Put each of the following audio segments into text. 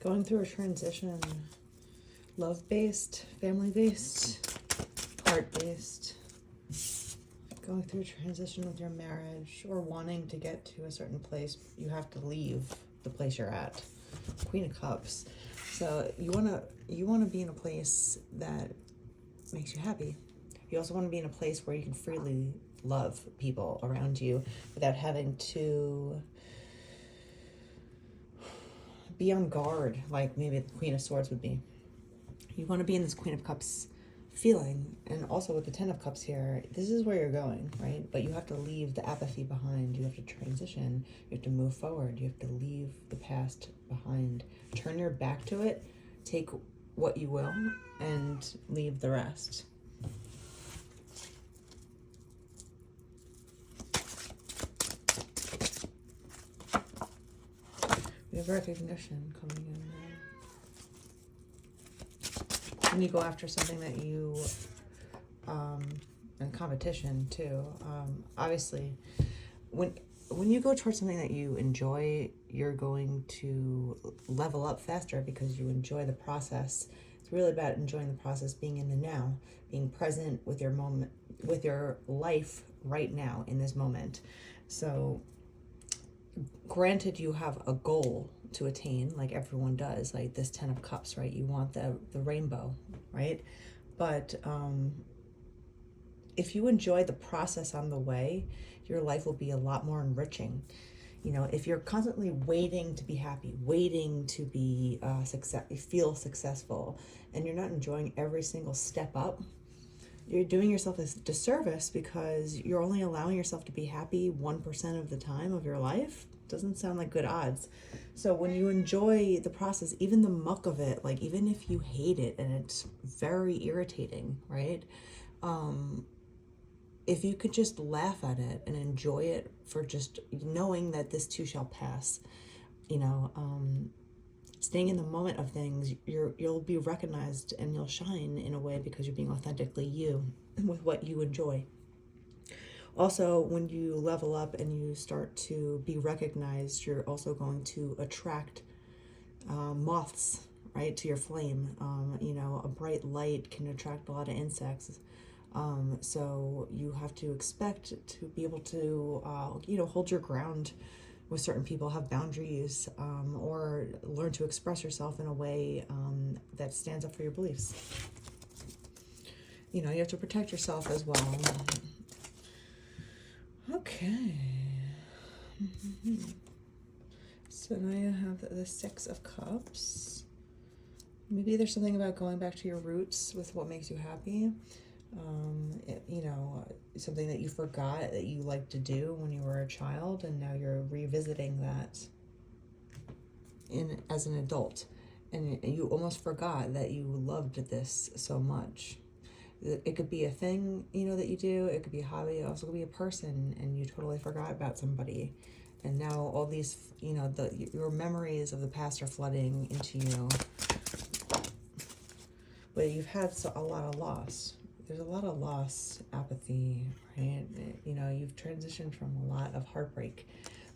Going through a transition, love-based, family-based, heart-based. Going through a transition with your marriage or wanting to get to a certain place, you have to leave the place you're at. Queen of Cups. So you wanna be in a place that makes you happy. You also want to be in a place where you can freely love people around you without having to be on guard, like maybe the Queen of Swords would be. You want to be in this Queen of Cups feeling, and also with the Ten of Cups here, this is where you're going, right? But you have to leave the apathy behind. You have to transition. You have to move forward. You have to leave the past behind. Turn your back to it. Take what you will and leave the rest. We have recognition coming in there. When you go after something that you, and competition too, obviously, when you go towards something that you enjoy, you're going to level up faster because you enjoy the process. It's really about enjoying the process, being in the now, being present with your moment, with your life right now in this moment. So granted, you have a goal to attain, like everyone does, like this Ten of Cups, right? You want the rainbow, right? But if you enjoy the process on the way, your life will be a lot more enriching. You know, if you're constantly waiting to be happy, waiting to be feel successful, and you're not enjoying every single step up, you're doing yourself a disservice because you're only allowing yourself to be happy 1% of the time of your life. Doesn't sound like good odds. So when you enjoy the process, even the muck of it, like even if you hate it and it's very irritating, right? If you could just laugh at it and enjoy it for just knowing that this too shall pass, you know, staying in the moment of things, you'll be recognized and you'll shine in a way because you're being authentically you with what you enjoy. Also, when you level up and you start to be recognized, you're also going to attract moths, right, to your flame. You know, a bright light can attract a lot of insects. So you have to expect to be able to, you know, hold your ground with certain people, have boundaries, or learn to express yourself in a way that stands up for your beliefs. You know, you have to protect yourself as well. Okay. So now you have the Six of Cups. Maybe there's something about going back to your roots with what makes you happy. You know, something that you forgot that you liked to do when you were a child, and now you're revisiting that as an adult, and you almost forgot that you loved this so much. It could be a thing, you know, that you do. It could be a hobby. It also could be a person, and you totally forgot about somebody, and now all these, you know, your memories of the past are flooding into you. But you've had a lot of loss. There's a lot of loss, apathy, right? You know, you've transitioned from a lot of heartbreak.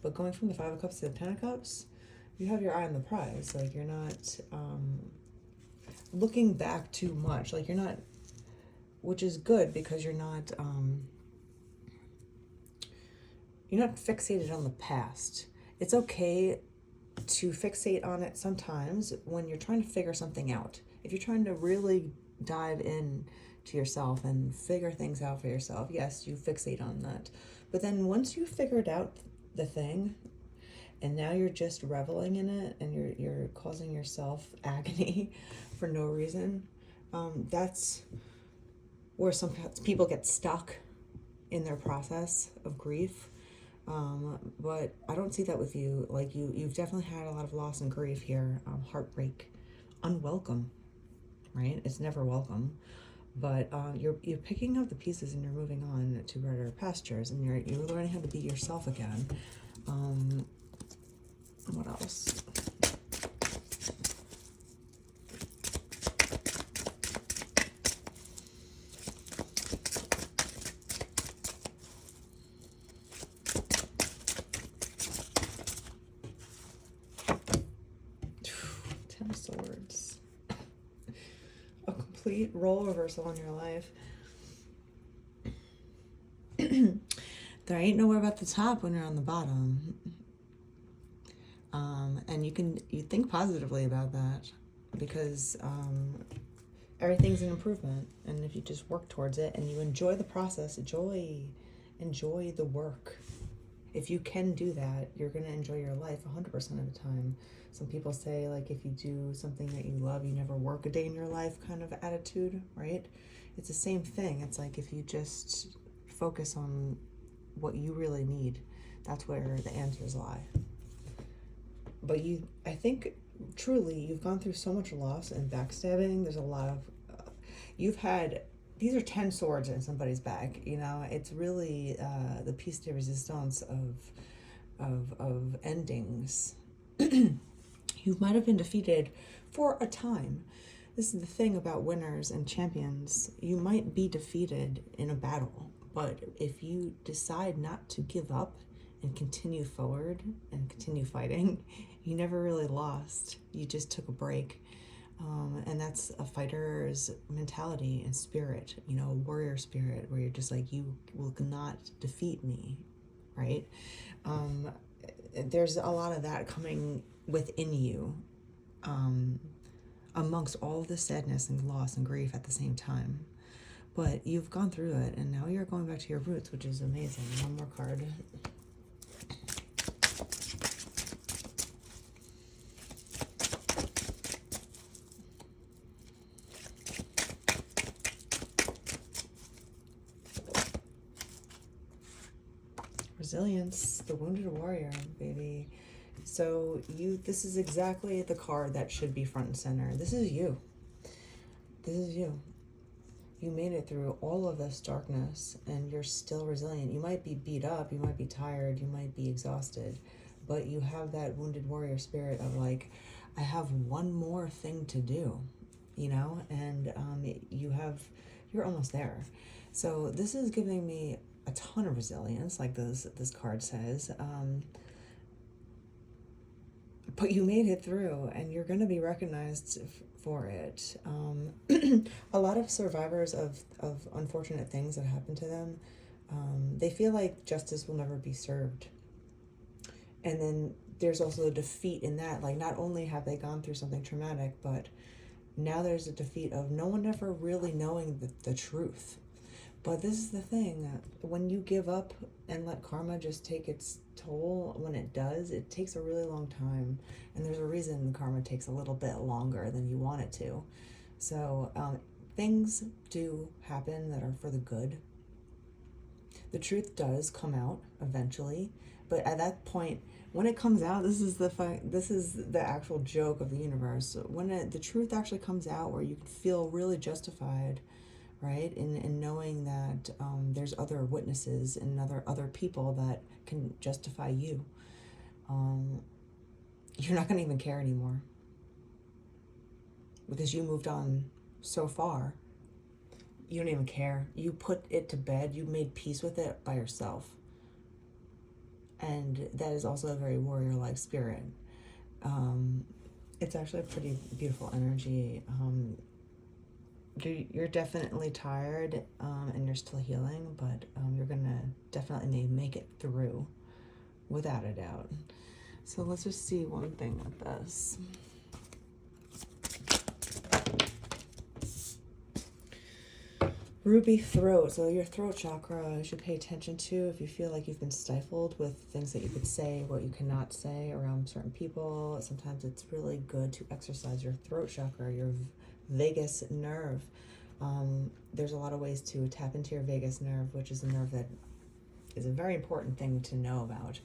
But going from the Five of Cups to the Ten of Cups, you have your eye on the prize. Like, you're not looking back too much. Like, you're not, which is good because you're not fixated on the past. It's okay to fixate on it sometimes when you're trying to figure something out. If you're trying to really dive in to yourself and figure things out for yourself, yes, you fixate on that. But then once you figured out the thing, and now you're just reveling in it, and you're causing yourself agony for no reason, that's where some people get stuck in their process of grief. But I don't see that with you. Like, you've definitely had a lot of loss and grief here, heartbreak, unwelcome, right? It's never welcome. But you're picking up the pieces and you're moving on to brighter pastures, and you're learning how to be yourself again. What else? complete role reversal in your life. There ain't nowhere but the top when you're on the bottom. And you think positively about that, because everything's an improvement. And if you just work towards it and you enjoy the process, enjoy the work. If you can do that, you're going to enjoy your life 100% of the time. Some people say, like, if you do something that you love, you never work a day in your life kind of attitude, right? It's the same thing. It's like if you just focus on what you really need, that's where the answers lie. But I think truly you've gone through so much loss and backstabbing. There's a lot of, these are 10 swords in somebody's back, you know. It's really the piece de resistance of endings. You might have been defeated for a time. This is the thing about winners and champions. You might be defeated in a battle, but if you decide not to give up and continue forward and continue fighting, you never really lost. You just took a break. And that's a fighter's mentality and spirit, you know, warrior spirit, where you're just like, you will not defeat me, right? There's a lot of that coming within you, amongst all of the sadness and loss and grief at the same time. But you've gone through it, and now you're going back to your roots, which is amazing. One more card. Resilience, the wounded warrior, baby. So this is exactly the card that should be front and center. This is you. This is you. You made it through all of this darkness, and you're still resilient. You might be beat up, you might be tired, you might be exhausted, but you have that wounded warrior spirit of like, I have one more thing to do, you know, and you're almost there. So this is giving me a ton of resilience, like this card says. But you made it through, and you're going to be recognized for it. A lot of survivors of unfortunate things that happen to them, they feel like justice will never be served. And then there's also a defeat in that. Like, not only have they gone through something traumatic, but now there's a defeat of no one ever really knowing the truth. But this is the thing, when you give up and let karma just take its toll, when it does, it takes a really long time. And there's a reason karma takes a little bit longer than you want it to. So things do happen that are for the good. The truth does come out eventually. But at that point, when it comes out, this is the actual joke of the universe. When the truth actually comes out, where you feel really justified, right? In knowing that there's other witnesses and other people that can justify you. You're not going to even care anymore, because you moved on so far. You don't even care. You put it to bed. You made peace with it by yourself. And that is also a very warrior-like spirit. It's actually a pretty beautiful energy. You're definitely tired, and you're still healing, but you're gonna definitely make it through, without a doubt. So let's just see one thing with this. Ruby throat. So your throat chakra, you should pay attention to if you feel like you've been stifled with things that you could say, what you cannot say around certain people. Sometimes it's really good to exercise your throat chakra, your vagus nerve. There's a lot of ways to tap into your vagus nerve, which is a nerve that is a very important thing to know about.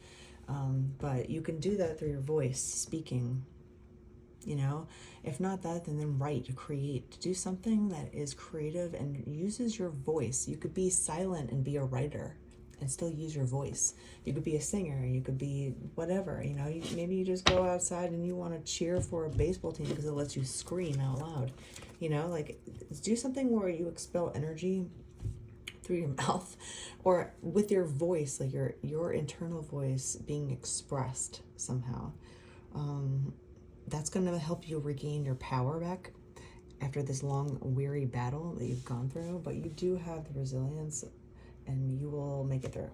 But you can do that through your voice, speaking. You know, if not that, then write, create, do something that is creative and uses your voice. You could be silent and be a writer and still use your voice. You could be a singer, you could be whatever, you know. Maybe you just go outside and you want to cheer for a baseball team because it lets you scream out loud. You know, like, do something where you expel energy through your mouth or with your voice, like your internal voice being expressed somehow. That's going to help you regain your power back after this long, weary battle that you've gone through, but you do have the resilience and you will make it through.